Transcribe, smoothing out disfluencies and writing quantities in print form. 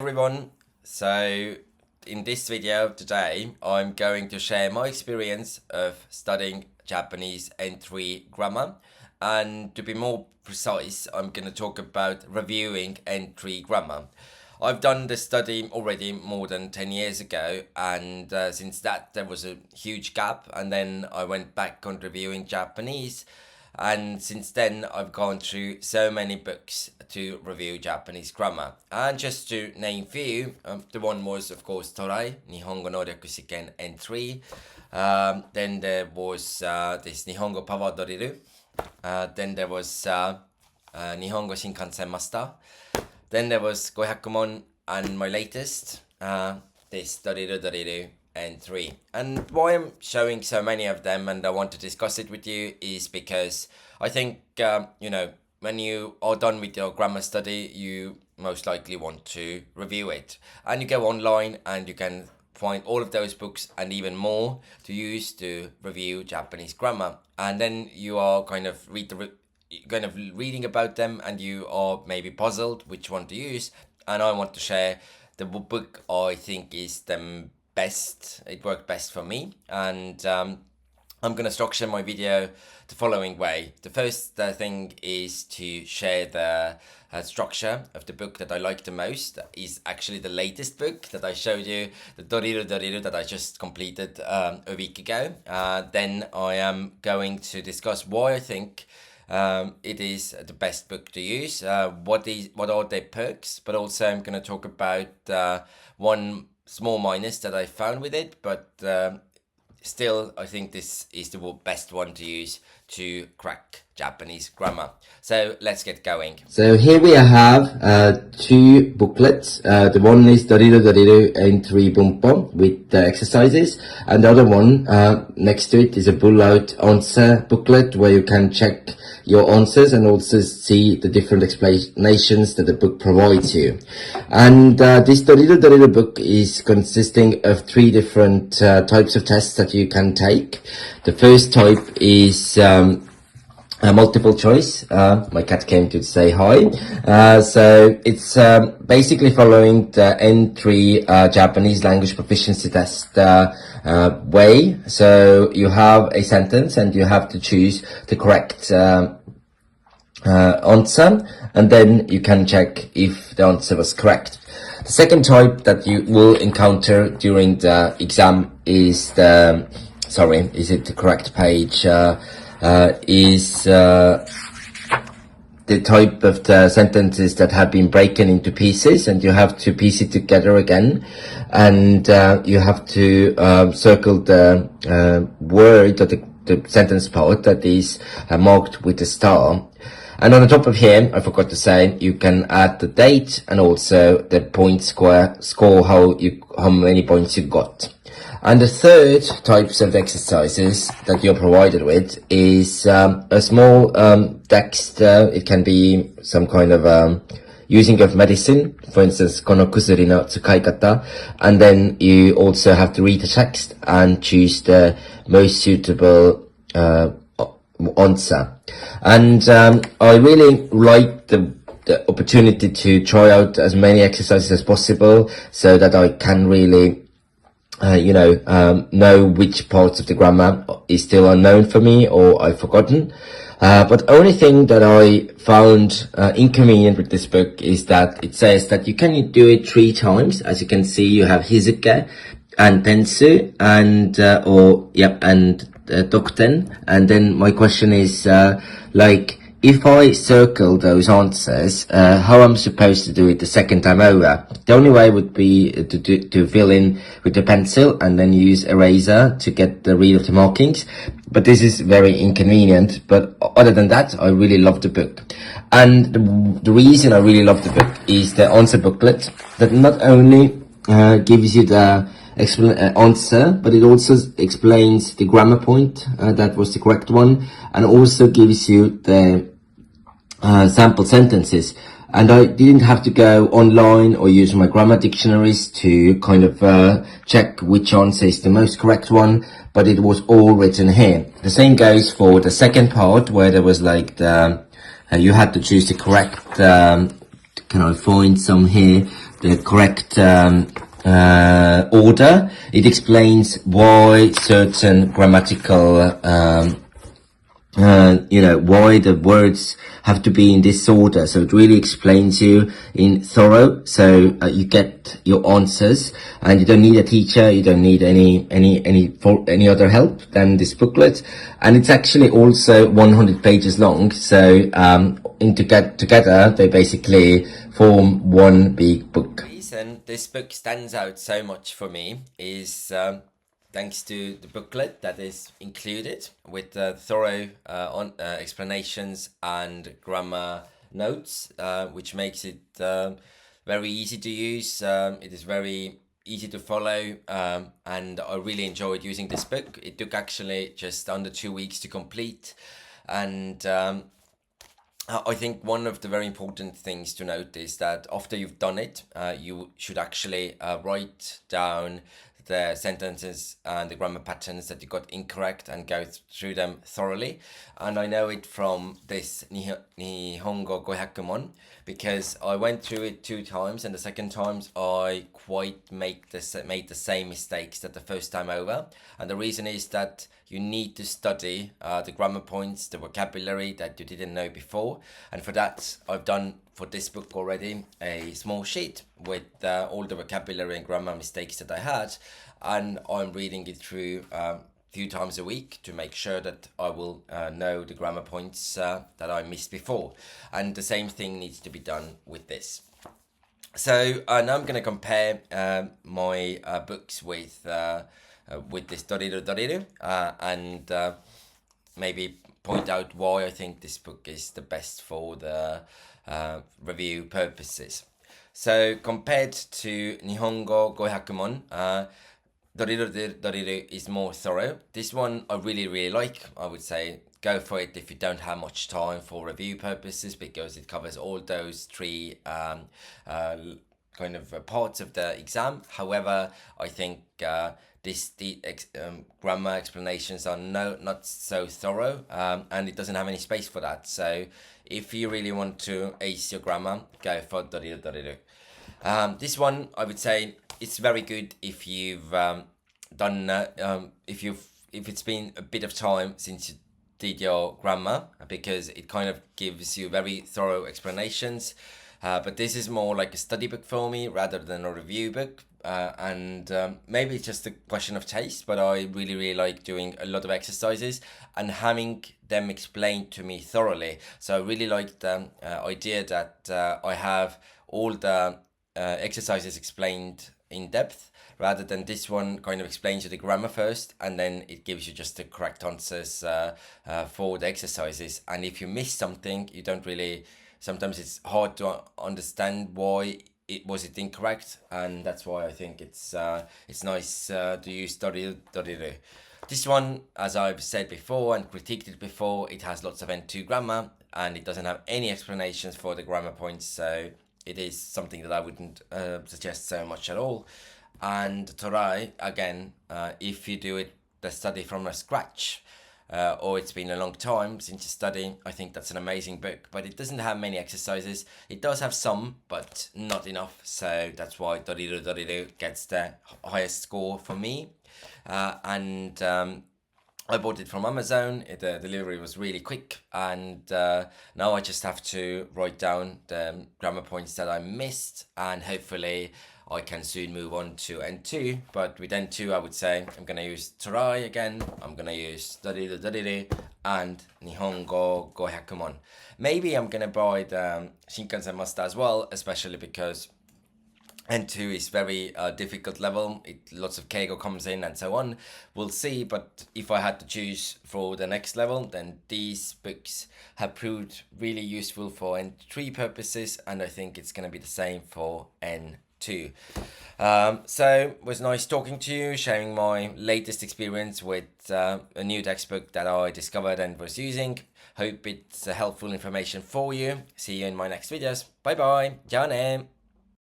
Everyone, so in this video today I'm going to share my experience of studying Japanese N3 grammar, and to be more precise I'm going to talk about reviewing N3 grammar. I've done this study already more than 10 years ago, and since that there was a huge gap, and then I went back on reviewing Japanese, and since then I've gone through so many books to review Japanese grammar. And just to name few, the one was of course Torai, Nihongo no Ryaku Shiken N3. Then there was this Nihongo Power Doriru. Then there was Nihongo Shinkansen Master. Then there was Gohyakumon, and my latest, this Doriru N3. And why I'm showing so many of them and I want to discuss it with you is because I think, when you are done with your grammar study, you most likely want to review it. And you go online and you can find all of those books and even more to use to review Japanese grammar. And then you are kind of reading about them and you are maybe puzzled which one to use. And I want to share the book I think is the best. It worked best for me, and I'm going to structure my video the following way. The first thing is to share the structure of the book that I like the most. Is actually the latest book that I showed you, the Doriru that I just completed a week ago. Then I am going to discuss why I think it is the best book to use, what are their perks, but also I'm going to talk about one small minus that I found with it, but still I think this is the best one to use to crack Japanese grammar. So let's get going. So here we have two booklets. The one is Doriru N3 Bunpon with the exercises, and the other one next to it is a pull-out answer booklet where you can check your answers and also see the different explanations that the book provides you. And this Doriru book is consisting of three different types of tests that you can take. The first type is a multiple choice. My cat came to say hi. So it's basically following the N3 Japanese language proficiency test way. So you have a sentence and you have to choose the correct answer, and then you can check if the answer was correct. The second type that you will encounter during the exam is is it the correct page? Is the type of the sentences that have been broken into pieces, and you have to piece it together again, and you have to circle the word or the sentence part that is marked with a star. And on the top of here, I forgot to say, you can add the date and also the point score how many points you got. And the third types of exercises that you're provided with is a small text. It can be some kind of using of medicine, for instance, kono kusuri no tsukaikata, and then you also have to read the text and choose the most suitable answer. And I really like the opportunity to try out as many exercises as possible so that I can really know which parts of the grammar is still unknown for me or I've forgotten. But only thing that I found inconvenient with this book is that it says that you can do it 3 times. As you can see, you have hizuke and tensu and dokten. And then my question is if I circle those answers, how I'm supposed to do it the second time over? The only way would be to fill in with the pencil and then use eraser to get the read of the markings. But this is very inconvenient. But other than that, I really love the book. And the reason I really love the book is the answer booklet that not only gives you the answer, but it also explains the grammar point that was the correct one, and also gives you the sample sentences. And I didn't have to go online or use my grammar dictionaries to kind of check which answer is the most correct one, but it was all written here. The same goes for the second part, where there was like you had to choose the correct can I find some here? the correct order. It explains why certain grammatical why the words have to be in this order. So it really explains you in thorough. So you get your answers, and you don't need a teacher. You don't need any other help than this booklet. And it's actually also 100 pages long. So together they basically form one big book. The reason this book stands out so much for me is thanks to the booklet that is included with thorough explanations and grammar notes, which makes it very easy to use. It is very easy to follow, and I really enjoyed using this book. It took actually just under 2 weeks to complete, and I think one of the very important things to note is that after you've done it, you should actually write down the sentences and the grammar patterns that you got incorrect and go through them thoroughly. And I know it from this Nihongo Gohyakumon because I went through it 2 times, and the second times I quite made the same mistakes that the first time over. And the reason is that you need to study the grammar points, the vocabulary that you didn't know before. And for that, I've done for this book already a small sheet with all the vocabulary and grammar mistakes that I had. And I'm reading it through a few times a week to make sure that I will know the grammar points that I missed before. And the same thing needs to be done with this. So now I'm going to compare my books with this Doriru Doriru and maybe point out why I think this book is the best for the review purposes. So compared to Nihongo Gohyakumon, Doriru Doriru is more thorough. This one I really like. I would say go for it if you don't have much time for review purposes, because it covers all those 3 kind of parts of the exam. However, I think grammar explanations are not so thorough, and it doesn't have any space for that. So if you really want to ace your grammar, go for Doriru Doriru. This one, I would say, it's very good if you've if it's been a bit of time since you did your grammar, because it kind of gives you very thorough explanations. But this is more like a study book for me rather than a review book. And maybe it's just a question of taste, but I really like doing a lot of exercises and having them explained to me thoroughly. So I really like the idea that I have all the exercises explained in depth, rather than this one kind of explains you the grammar first and then it gives you just the correct answers for the exercises. And if you miss something, you don't really, sometimes it's hard to understand why it was incorrect, and that's why I think it's nice to use Doriru. This one, as I've said before and critiqued it before, it has lots of N2 grammar and it doesn't have any explanations for the grammar points, so it is something that I wouldn't suggest so much at all. And Torai, again, if you do the study from scratch, or it's been a long time since you study, I think that's an amazing book. But it doesn't have many exercises. It does have some, but not enough. So that's why Doriru Doriru gets the highest score for me. And I bought it from Amazon. The delivery was really quick, and now I just have to write down the grammar points that I missed, and hopefully I can soon move on to N2. But with N2, I would say I'm going to use Torai again. I'm going to use Doriru Doriru and Nihongo Gohyakumon. Maybe I'm going to buy the Shinkansen Master as well, especially because N2 is very difficult level. Lots of Keigo comes in and so on. We'll see, but if I had to choose for the next level, then these books have proved really useful for N3 purposes, and I think it's going to be the same for N2. So it was nice talking to you, sharing my latest experience with a new textbook that I discovered and was using. Hope it's helpful information for you. See you in my next videos. Bye bye. Ciao ne.